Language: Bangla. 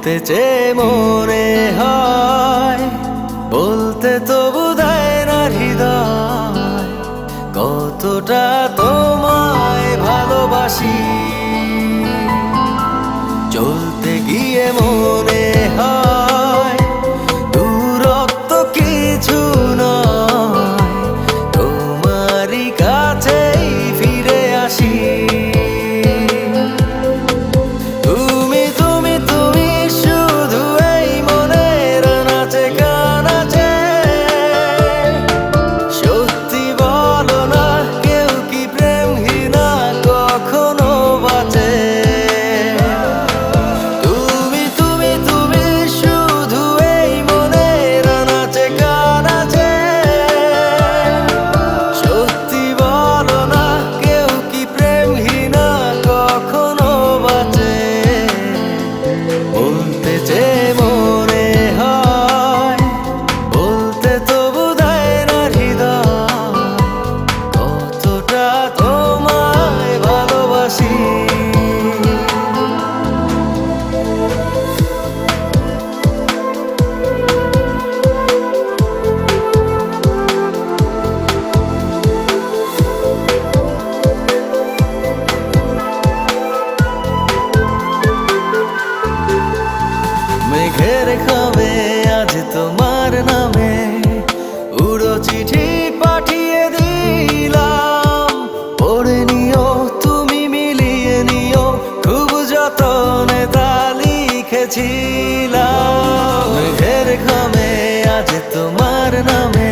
বলতে চেয়ে মনে হয়, বলতে তবু দেয় না হৃদয়, কতটা তোমায় ভালোবাসি। চলতে গিয়ে মনে হয় দূরত্ব কিছু নয়, তোমারই কাছেই ফিরে আসি। বলতে চেয়ে মনে হয়, বলতে তবু দেয় না হৃদয়, কতটা তোমায় ভালোবাসি। মেঘের খামে আজ তোমার নামে উড়ো চিঠি পাঠিয়ে দিলাম, পড়ে নিও তুমি মিলিয়ে নিও, খুব যতনে তা লিখেছিলাম। মেঘের খামে আজ তোমার নামে